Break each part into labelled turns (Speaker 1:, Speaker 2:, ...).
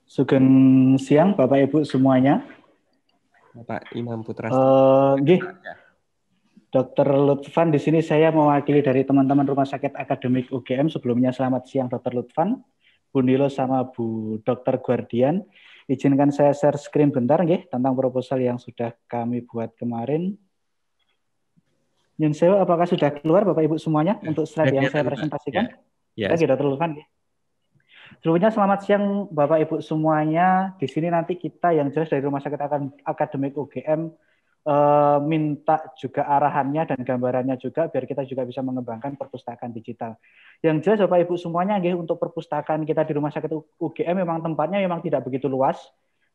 Speaker 1: Sugeng siang Bapak Ibu semuanya.
Speaker 2: Bapak Imam Putra.
Speaker 1: Nggih, Dr. Lutfan di sini saya mewakili dari teman-teman Rumah Sakit Akademik UGM. Sebelumnya selamat siang Dr. Lutfan, Bu Nilo sama Bu Dr. Guardian. Izinkan saya share screen bentar nggih tentang proposal yang sudah kami buat kemarin. Nyun sewu, apakah sudah keluar Bapak Ibu semuanya untuk slide yang saya presentasikan?
Speaker 2: Ya.
Speaker 1: Oke, Dr. Lutfan. Sebelumnya selamat siang Bapak Ibu semuanya. Di sini nanti kita yang jelas dari Rumah Sakit Akademik UGM minta juga arahannya dan gambarannya juga biar kita juga bisa mengembangkan perpustakaan digital. Yang jelas Bapak Ibu semuanya untuk perpustakaan kita di Rumah Sakit UGM memang tempatnya memang tidak begitu luas.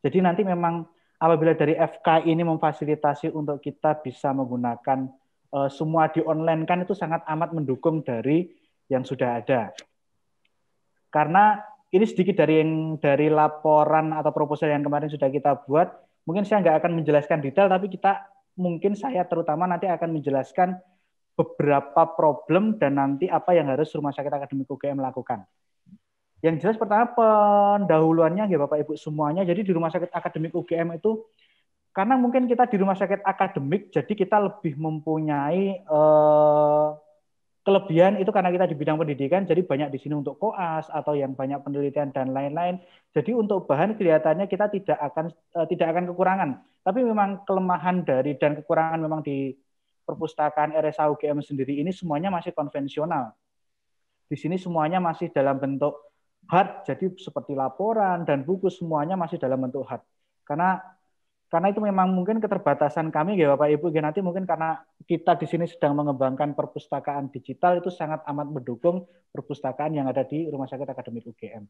Speaker 1: Jadi nanti memang apabila dari FK ini memfasilitasi untuk kita bisa menggunakan semua di online kan itu sangat amat mendukung dari yang sudah ada. Karena ini sedikit dari laporan atau proposal yang kemarin sudah kita buat. Mungkin saya nggak akan menjelaskan detail, tapi mungkin saya terutama nanti akan menjelaskan beberapa problem dan nanti apa yang harus Rumah Sakit Akademik UGM lakukan. Yang jelas pertama pendahuluannya ya Bapak Ibu semuanya. Jadi di Rumah Sakit Akademik UGM itu karena mungkin kita di Rumah Sakit Akademik, jadi kita lebih mempunyai kelebihan itu karena kita di bidang pendidikan, jadi banyak di sini untuk koas atau yang banyak penelitian dan lain-lain. Jadi untuk bahan kelihatannya kita tidak akan kekurangan. Tapi memang kelemahan dan kekurangan memang di perpustakaan RSA UGM sendiri ini semuanya masih konvensional. Di sini semuanya masih dalam bentuk hard, jadi seperti laporan dan buku semuanya masih dalam bentuk hard. Karena itu memang mungkin keterbatasan kami ya Bapak Ibu, ya nanti mungkin karena kita di sini sedang mengembangkan perpustakaan digital itu sangat amat mendukung perpustakaan yang ada di Rumah Sakit Akademik UGM.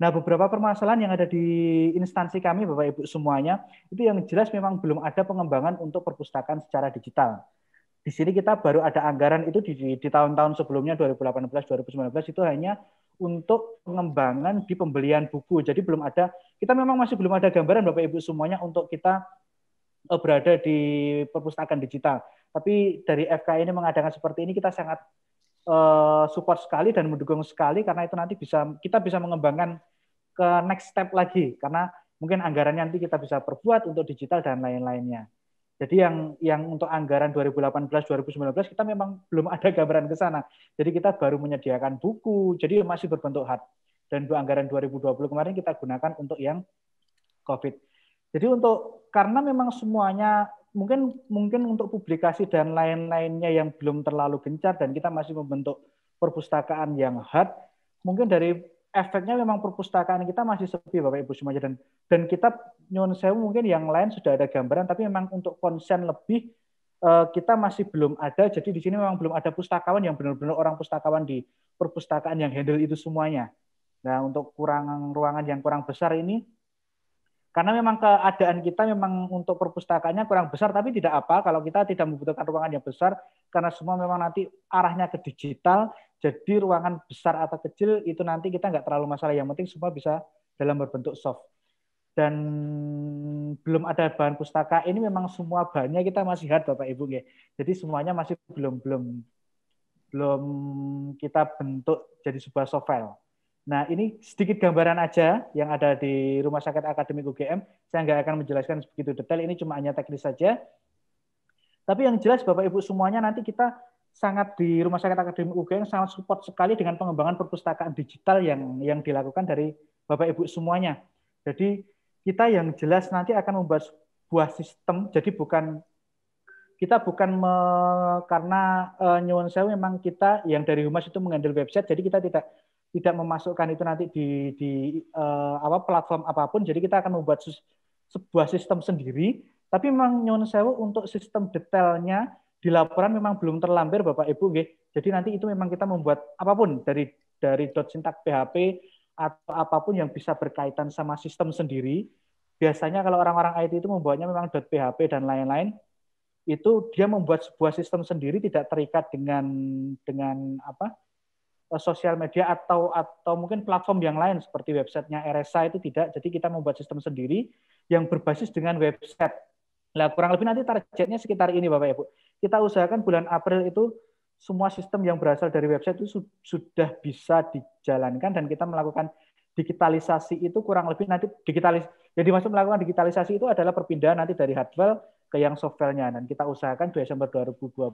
Speaker 1: Nah, beberapa permasalahan yang ada di instansi kami Bapak Ibu semuanya, itu yang jelas memang belum ada pengembangan untuk perpustakaan secara digital. Di sini kita baru ada anggaran itu di tahun-tahun sebelumnya 2018, 2019 itu hanya untuk pengembangan di pembelian buku. Jadi kita memang masih belum ada gambaran Bapak Ibu semuanya untuk kita berada di perpustakaan digital. Tapi dari FK ini mengadakan seperti ini kita sangat support sekali dan mendukung sekali karena itu nanti kita bisa mengembangkan ke next step lagi karena mungkin anggarannya nanti kita bisa perbuat untuk digital dan lain-lainnya. Jadi yang untuk anggaran 2018-2019 kita memang belum ada gambaran ke sana. Jadi kita baru menyediakan buku, jadi masih berbentuk hard. Dan untuk anggaran 2020 kemarin kita gunakan untuk yang COVID. Jadi karena memang semuanya mungkin untuk publikasi dan lain-lainnya yang belum terlalu gencar dan kita masih membentuk perpustakaan yang hard, mungkin dari efeknya memang perpustakaan kita masih sepi Bapak Ibu semuanya dan kita nyuwun sewu mungkin yang lain sudah ada gambaran tapi memang untuk konsen lebih kita masih belum ada. Jadi di sini memang belum ada pustakawan yang benar-benar orang pustakawan di perpustakaan yang handle itu semuanya. Nah, untuk ruangan yang kurang besar ini karena memang keadaan kita memang untuk perpustakaannya kurang besar, tapi tidak apa kalau kita tidak membutuhkan ruangan yang besar, karena semua memang nanti arahnya ke digital, jadi ruangan besar atau kecil itu nanti kita nggak terlalu masalah, yang penting semua bisa dalam berbentuk soft. Dan belum ada bahan pustaka, ini memang semua bahannya kita masih hard Bapak Ibu. Jadi semuanya masih belum kita bentuk jadi sebuah soft file. Nah, ini sedikit gambaran aja yang ada di Rumah Sakit Akademik UGM. Saya nggak akan menjelaskan begitu detail, ini cuma hanya teknis saja. Tapi yang jelas Bapak Ibu semuanya nanti kita sangat di Rumah Sakit Akademik UGM sangat support sekali dengan pengembangan perpustakaan digital yang dilakukan dari Bapak Ibu semuanya. Jadi kita yang jelas nanti akan membuat sebuah sistem, jadi kita bukan karena nyuwun sewu memang kita yang dari Humas itu menghandle website, jadi kita tidak memasukkan itu nanti di platform apapun, jadi kita akan membuat sebuah sistem sendiri, tapi memang nyuwun sewu untuk sistem detailnya di laporan memang belum terlampir Bapak Ibu nggih. Jadi nanti itu memang kita membuat apapun dari .syntax PHP atau apapun yang bisa berkaitan sama sistem sendiri. Biasanya kalau orang-orang IT itu membuatnya memang .php dan lain-lain, itu dia membuat sebuah sistem sendiri tidak terikat dengan sosial media atau mungkin platform yang lain seperti websitenya RSA itu tidak. Jadi kita membuat sistem sendiri yang berbasis dengan website. Nah, kurang lebih nanti targetnya sekitar ini Bapak Ibu. Kita usahakan bulan April itu semua sistem yang berasal dari website itu sudah bisa dijalankan dan kita melakukan digitalisasi itu kurang lebih nanti jadi maksud melakukan digitalisasi itu adalah perpindahan nanti dari hardware ke yang softwarenya, dan kita usahakan Desember 2021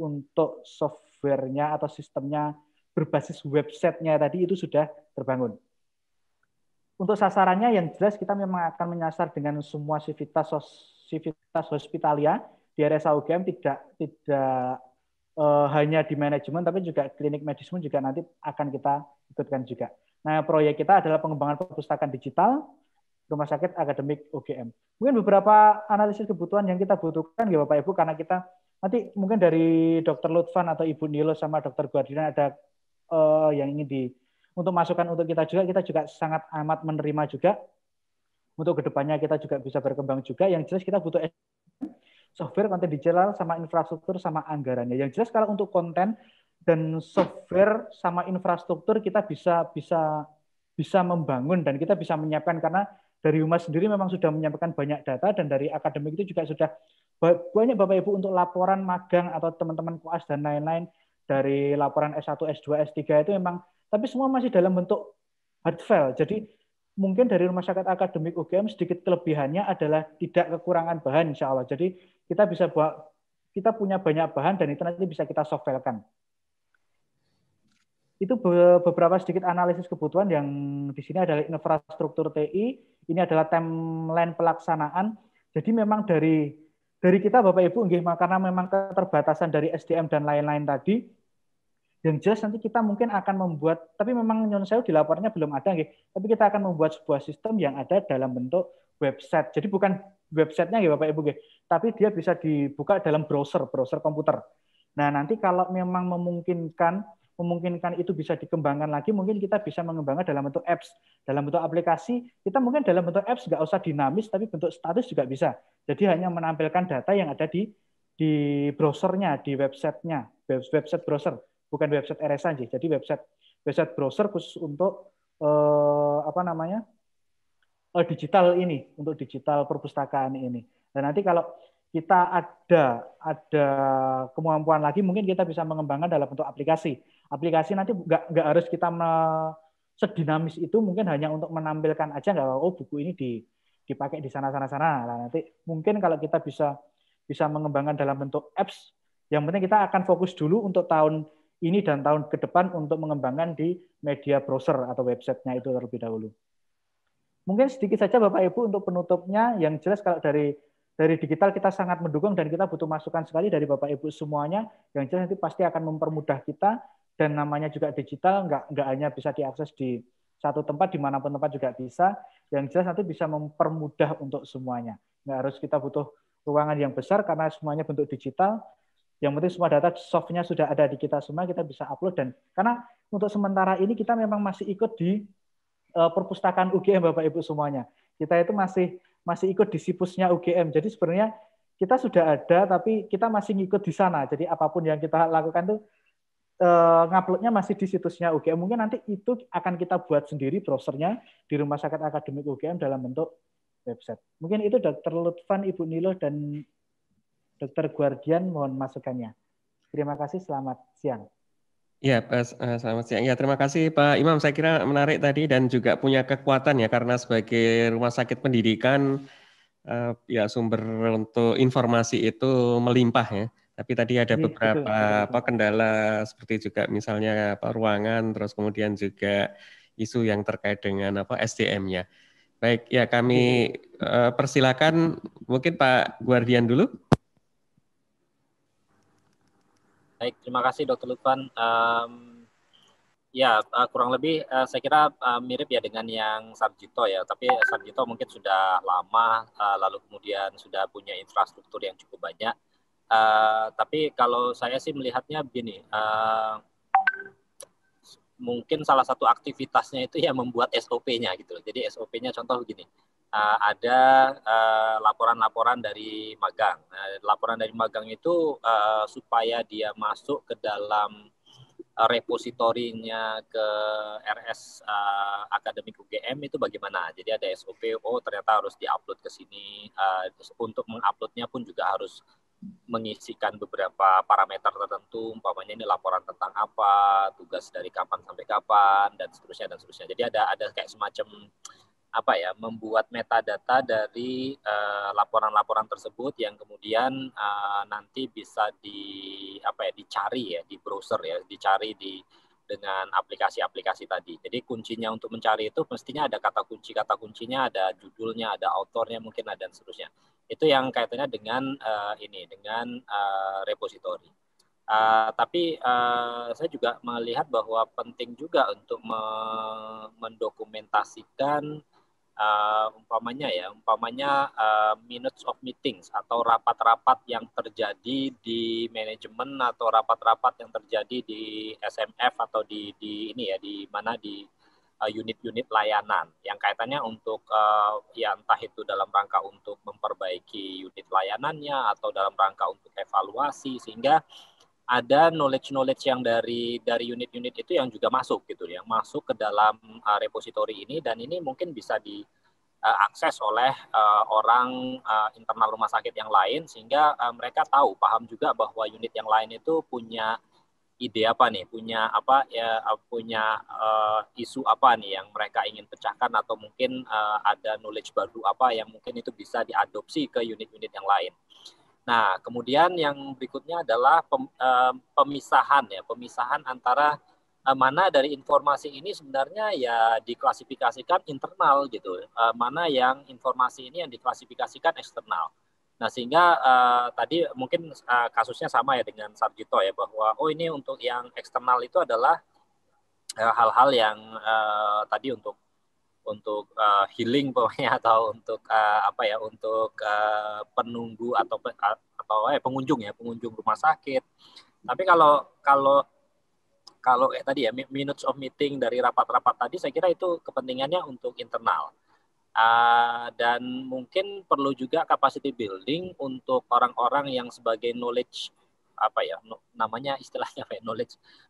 Speaker 1: untuk softwarenya atau sistemnya berbasis websitenya tadi itu sudah terbangun. Untuk sasarannya yang jelas kita memang akan menyasar dengan semua sivitas hospitalia di RSA UGM, tidak hanya di manajemen tapi juga klinik medis pun juga nanti akan kita ikutkan juga. Nah, proyek kita adalah pengembangan perpustakaan digital Rumah Sakit Akademik UGM. Mungkin beberapa analisis kebutuhan yang kita butuhkan ya Bapak Ibu, karena kita nanti mungkin dari Dr. Lutfan atau Ibu Nilo sama Dr. Guardian ada yang ingin untuk masukan untuk kita juga sangat amat menerima juga. Untuk kedepannya kita juga bisa berkembang juga. Yang jelas kita butuh software, konten digital, sama infrastruktur, sama anggarannya. Yang jelas kalau untuk konten dan software sama infrastruktur kita bisa membangun dan kita bisa menyiapkan, karena dari Humas sendiri memang sudah menyampaikan banyak data, dan dari akademik itu juga sudah banyak Bapak Ibu untuk laporan magang atau teman-teman koas dan lain-lain, dari laporan S1, S2, S3 itu memang, tapi semua masih dalam bentuk hard file. Jadi mungkin dari Rumah Sakit Akademik UGM sedikit kelebihannya adalah tidak kekurangan bahan, insya Allah. Jadi kita punya banyak bahan dan itu nanti bisa kita softwarekan. Itu beberapa sedikit analisis kebutuhan. Yang di sini adalah infrastruktur TI, ini adalah timeline pelaksanaan. Jadi memang dari kita Bapak Ibu, karena memang keterbatasan dari SDM dan lain-lain tadi, yang jelas nanti kita mungkin akan membuat, tapi memang nyon sewu di laporannya belum ada, tapi kita akan membuat sebuah sistem yang ada dalam bentuk website. Jadi bukan websitenya Bapak Ibu, tapi dia bisa dibuka dalam browser komputer. Nah, nanti kalau memang memungkinkan itu bisa dikembangkan lagi, mungkin kita bisa mengembangkan dalam bentuk apps, dalam bentuk aplikasi. Kita mungkin dalam bentuk apps nggak usah dinamis, tapi bentuk status juga bisa. Jadi hanya menampilkan data yang ada di browsernya, di websitenya, website browser, bukan website RSA sih. Jadi website browser khusus untuk digital ini, untuk digital perpustakaan ini. Dan nanti kalau kita ada kemampuan lagi, mungkin kita bisa mengembangkan dalam bentuk aplikasi. Aplikasi nanti nggak harus kita sedinamis itu, mungkin hanya untuk menampilkan aja, nggak buku ini dipakai di sana. Nah, nanti mungkin kalau kita bisa mengembangkan dalam bentuk apps, yang penting kita akan fokus dulu untuk tahun ini dan tahun ke depan untuk mengembangkan di media browser atau websitenya itu terlebih dahulu. Mungkin sedikit saja Bapak Ibu untuk penutupnya. Yang jelas kalau dari digital kita sangat mendukung dan kita butuh masukan sekali dari Bapak Ibu semuanya. Yang jelas nanti pasti akan mempermudah kita, dan namanya juga digital nggak hanya bisa diakses di satu tempat, dimanapun tempat juga bisa. Yang jelas nanti bisa mempermudah untuk semuanya. Nggak harus kita butuh ruangan yang besar karena semuanya bentuk digital. Yang penting semua data softnya sudah ada di kita semua, kita bisa upload. Dan karena untuk sementara ini kita memang masih ikut di perpustakaan UGM Bapak Ibu semuanya. Kita itu masih ikut di sipusnya UGM. Jadi sebenarnya kita sudah ada, tapi kita masih ngikut di sana. Jadi apapun yang kita lakukan tuh nguploadnya masih di situsnya UGM. Mungkin nanti itu akan kita buat sendiri browsernya di Rumah Sakit Akademik UGM dalam bentuk website. Mungkin itu Dr. Lutfan, Ibu Nilo, dan Dr. Guardian, mohon masukannya. Terima kasih, selamat siang.
Speaker 2: Ya, selamat siang. Ya, terima kasih Pak Imam. Saya kira menarik tadi dan juga punya kekuatan ya, karena sebagai rumah sakit pendidikan, ya sumber untuk informasi itu melimpah ya. Tapi tadi ada beberapa kendala seperti juga misalnya ruangan, terus kemudian juga isu yang terkait dengan SDM-nya. Baik, ya kami persilakan mungkin Pak Guardian dulu.
Speaker 3: Baik, terima kasih Dr. Lutfan. Kurang lebih saya kira mirip ya dengan yang Sarjito ya, tapi Sarjito mungkin sudah lama, lalu kemudian sudah punya infrastruktur yang cukup banyak. Tapi kalau saya sih melihatnya begini, mungkin salah satu aktivitasnya itu ya membuat SOP-nya gitu. Jadi SOP-nya contoh begini, ada laporan-laporan dari magang. Laporan dari magang itu supaya dia masuk ke dalam repositorinya ke RS Akademik UGM itu bagaimana. Jadi ada SOP, ternyata harus diupload ke sini. Untuk menguploadnya pun juga harus mengisikan beberapa parameter tertentu, umpamanya ini laporan tentang apa, tugas dari kapan sampai kapan, dan seterusnya dan seterusnya. Jadi ada kayak semacam apa ya, membuat metadata dari laporan-laporan tersebut yang kemudian nanti bisa dicari ya di browser ya, dicari dengan aplikasi-aplikasi tadi. Jadi kuncinya untuk mencari itu mestinya ada kata kuncinya, ada judulnya, ada autornya mungkin, ada dan seterusnya. Itu yang kaitannya dengan dengan repository. Tapi saya juga melihat bahwa penting juga untuk mendokumentasikan umpamanya minutes of meetings atau rapat-rapat yang terjadi di manajemen atau rapat-rapat yang terjadi di SMF atau di unit-unit layanan yang kaitannya untuk ya entah itu dalam rangka untuk memperbaiki unit layanannya atau dalam rangka untuk evaluasi, sehingga ada knowledge yang dari unit-unit itu yang juga masuk gitu, yang masuk ke dalam repository ini, dan ini mungkin bisa diakses oleh orang internal rumah sakit yang lain, sehingga mereka paham juga bahwa unit yang lain itu punya ide apa nih, punya isu apa nih yang mereka ingin pecahkan, atau mungkin ada knowledge baru apa yang mungkin itu bisa diadopsi ke unit-unit yang lain. Nah, kemudian yang berikutnya adalah pemisahan antara mana dari informasi ini sebenarnya ya diklasifikasikan internal gitu, mana yang informasi ini yang diklasifikasikan eksternal. Nah, sehingga tadi mungkin kasusnya sama ya dengan Sarjito ya, bahwa ini untuk yang eksternal itu adalah hal-hal yang tadi untuk healing pokoknya, atau untuk untuk penunggu atau pengunjung rumah sakit. Tapi kalau tadi ya minutes of meeting dari rapat-rapat tadi, saya kira itu kepentingannya untuk internal. Dan mungkin perlu juga capacity building untuk orang-orang yang sebagai knowledge istilahnya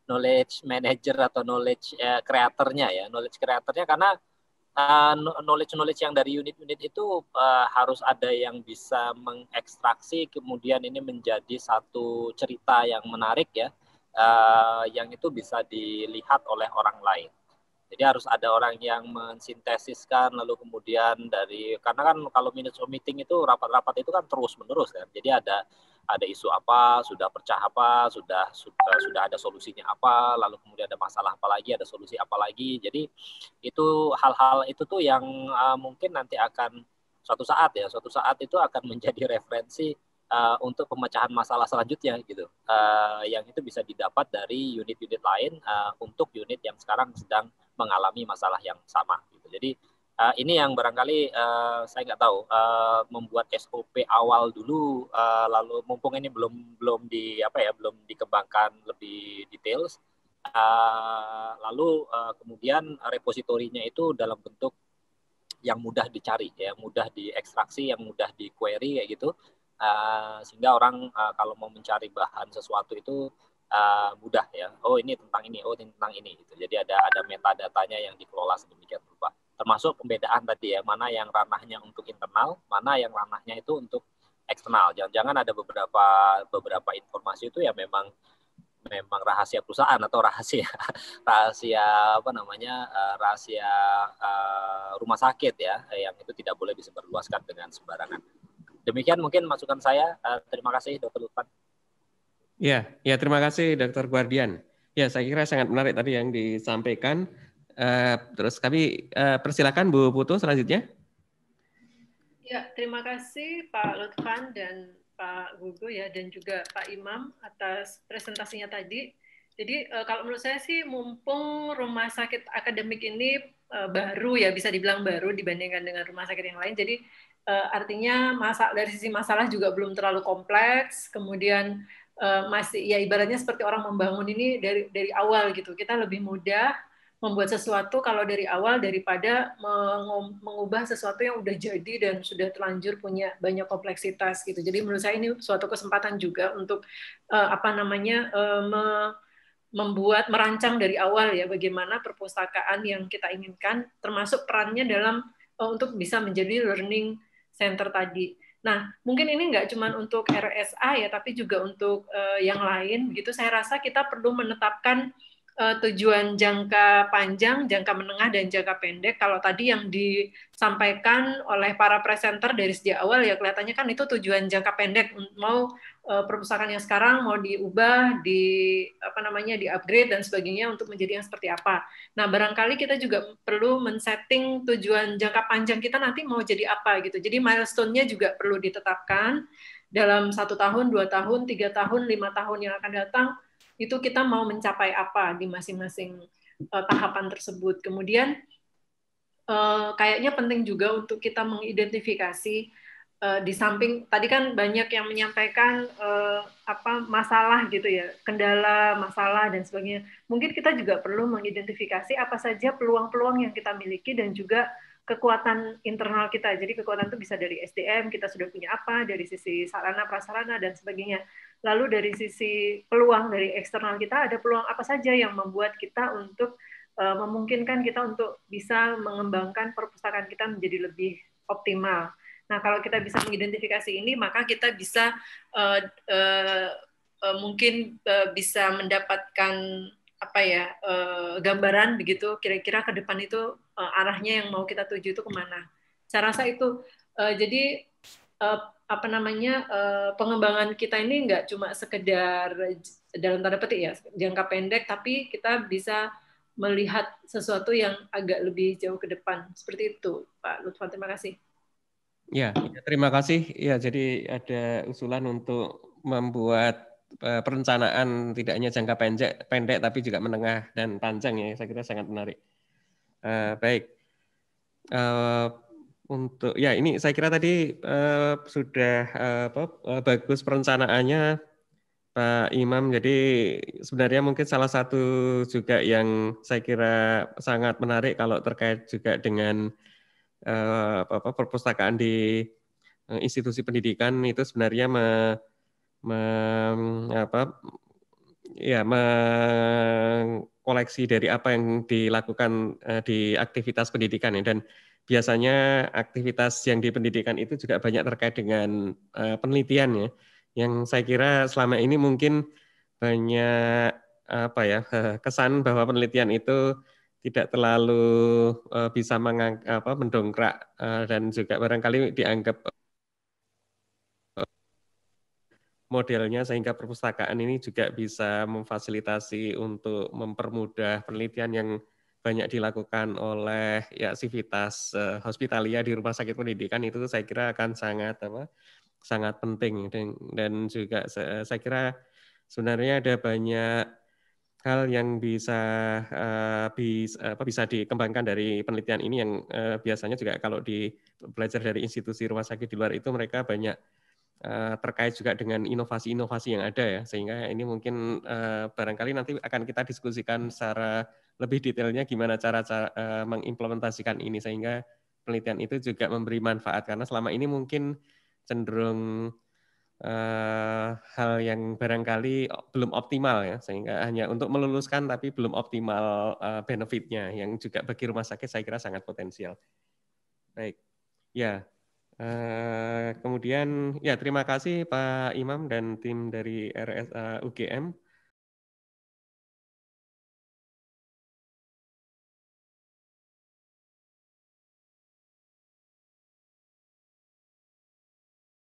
Speaker 3: knowledge manager atau knowledge creator-nya ya, karena knowledge yang dari unit-unit itu harus ada yang bisa mengekstraksi kemudian ini menjadi satu cerita yang menarik ya, yang itu bisa dilihat oleh orang lain. Jadi harus ada orang yang mensintesiskan, lalu kemudian karena kan kalau minutes of meeting itu rapat-rapat itu kan terus menerus kan. Jadi ada isu apa, sudah pecah apa, sudah ada solusinya apa, lalu kemudian ada masalah apa lagi, ada solusi apa lagi. Jadi itu hal-hal itu tuh yang mungkin nanti akan suatu saat itu akan menjadi referensi untuk pemecahan masalah selanjutnya gitu, yang itu bisa didapat dari unit-unit lain untuk unit yang sekarang sedang mengalami masalah yang sama gitu. Jadi ini yang barangkali saya nggak tahu, membuat SOP awal dulu, lalu mumpung ini belum dikembangkan lebih details, lalu kemudian repositorinya itu dalam bentuk yang mudah dicari ya, mudah diekstraksi, yang mudah di query kayak gitu, sehingga orang kalau mau mencari bahan sesuatu itu mudah ya. Oh ini tentang ini, oh ini tentang ini gitu. Jadi ada metadatanya yang dikelola sedemikian rupa. Termasuk pembedaan tadi ya, mana yang ranahnya untuk internal, mana yang ranahnya itu untuk eksternal. Jangan-jangan ada beberapa informasi itu ya memang rahasia perusahaan atau rahasia rumah sakit ya, yang itu tidak boleh disebarluaskan dengan sembarangan. Demikian mungkin masukan saya. Terima kasih Dr. Lutfan.
Speaker 2: Ya, terima kasih Dr. Guardian. Ya, saya kira sangat menarik tadi yang disampaikan. Terus kami persilakan Bu Putu selanjutnya.
Speaker 4: Ya, terima kasih Pak Lutfan dan Pak Gugu ya, dan juga Pak Imam atas presentasinya tadi. Jadi kalau menurut saya sih, mumpung rumah sakit akademik ini baru ya, bisa dibilang baru dibandingkan dengan rumah sakit yang lain. Jadi artinya dari sisi masalah juga belum terlalu kompleks. Kemudian masih ya ibaratnya seperti orang membangun ini dari awal gitu. Kita lebih mudah membuat sesuatu kalau dari awal daripada mengubah sesuatu yang udah jadi dan sudah terlanjur punya banyak kompleksitas gitu. Jadi menurut saya ini suatu kesempatan juga untuk merancang dari awal ya bagaimana perpustakaan yang kita inginkan, termasuk perannya dalam untuk bisa menjadi learning center tadi. Nah, mungkin ini nggak cuma untuk RSA ya, tapi juga untuk yang lain. Begitu saya rasa kita perlu menetapkan tujuan jangka panjang, jangka menengah, dan jangka pendek. Kalau tadi yang disampaikan oleh para presenter dari sejak awal ya kelihatannya kan itu tujuan jangka pendek, mau perpustakaan yang sekarang mau diubah, di upgrade dan sebagainya untuk menjadi yang seperti apa. Nah, barangkali kita juga perlu men-setting tujuan jangka panjang kita nanti mau jadi apa gitu. Jadi milestone-nya juga perlu ditetapkan dalam 1 tahun, 2 tahun, 3 tahun, 5 tahun yang akan datang, itu kita mau mencapai apa di masing-masing tahapan tersebut. Kemudian kayaknya penting juga untuk kita mengidentifikasi di samping tadi kan banyak yang menyampaikan masalah gitu ya, kendala, masalah dan sebagainya. Mungkin kita juga perlu mengidentifikasi apa saja peluang-peluang yang kita miliki dan juga kekuatan internal kita. Jadi kekuatan itu bisa dari SDM, kita sudah punya apa, dari sisi sarana, prasarana, dan sebagainya. Lalu dari sisi peluang dari eksternal kita, ada peluang apa saja yang membuat kita untuk memungkinkan kita untuk bisa mengembangkan perpustakaan kita menjadi lebih optimal. Nah, kalau kita bisa mengidentifikasi ini, maka kita bisa mungkin bisa mendapatkan gambaran begitu kira-kira ke depan itu arahnya yang mau kita tuju itu kemana. Saya rasa itu jadi pengembangan kita ini nggak cuma sekedar dalam tanda petik ya jangka pendek, tapi kita bisa melihat sesuatu yang agak lebih jauh ke depan. Seperti itu, Pak Lutfan. Terima kasih.
Speaker 2: Ya, terima kasih. Ya, jadi ada usulan untuk membuat perencanaan tidak hanya jangka pendek tapi juga menengah dan panjang ya. Saya kira sangat menarik. Baik. Untuk ya ini saya kira tadi sudah bagus perencanaannya Pak Imam. Jadi sebenarnya mungkin salah satu juga yang saya kira sangat menarik kalau terkait juga dengan perpustakaan di institusi pendidikan itu sebenarnya mengkoleksi dari apa yang dilakukan di aktivitas pendidikan ya. Dan biasanya aktivitas yang di pendidikan itu juga banyak terkait dengan penelitian ya, yang saya kira selama ini mungkin banyak kesan bahwa penelitian itu tidak terlalu bisa mendongkrak dan juga barangkali dianggap modelnya sehingga perpustakaan ini juga bisa memfasilitasi untuk mempermudah penelitian yang banyak dilakukan oleh ya Civitas Hospitalia di Rumah Sakit Pendidikan. Itu saya kira akan sangat penting dan juga saya kira sebenarnya ada banyak hal yang bisa dikembangkan dari penelitian ini yang biasanya juga kalau belajar dari institusi rumah sakit di luar itu mereka banyak terkait juga dengan inovasi-inovasi yang ada ya, sehingga ini mungkin barangkali nanti akan kita diskusikan secara lebih detailnya gimana cara mengimplementasikan ini sehingga penelitian itu juga memberi manfaat, karena selama ini mungkin cenderung hal yang barangkali belum optimal ya, sehingga hanya untuk meluluskan tapi belum optimal benefitnya yang juga bagi rumah sakit saya kira sangat potensial. Baik, ya. Kemudian ya terima kasih Pak Imam dan tim dari RSA UGM